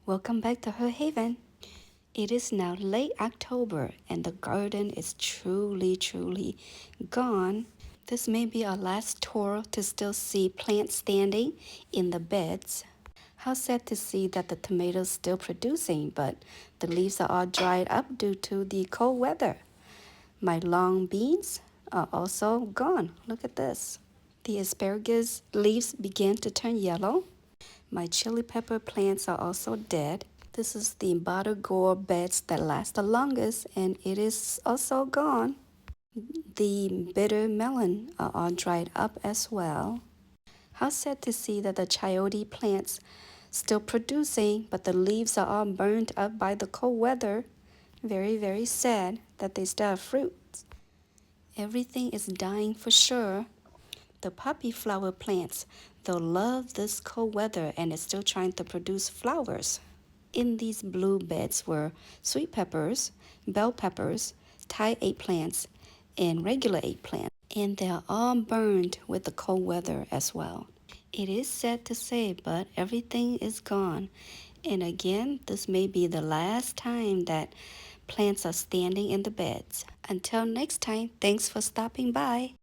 Welcome back to her haven. It is now late October and the garden is truly gone. This may be our last tour to still see plants standing in the beds. How sad to see that the tomatoes still producing, but the leaves are all dried up due to the cold weather. My long beans are also gone. Look at this. The asparagus leaves began to turn yellow. My chili pepper plants are also dead. This is the bottle gourd beds that last the longest, and it is also gone. The bitter melon are all dried up as well. How sad to see that the chayote plants still producing, but the leaves are all burned up by the cold weather. Very sad that they still have fruits. Everything is dying for sure. The poppy flower plants, they'll love this cold weather and is still trying to produce flowers. In these blue beds were sweet peppers, bell peppers, Thai eggplants, and regular eggplants. And they're all burned with the cold weather as well. It is sad to say, but everything is gone. And again, this may be the last time that plants are standing in the beds. Until next time, thanks for stopping by.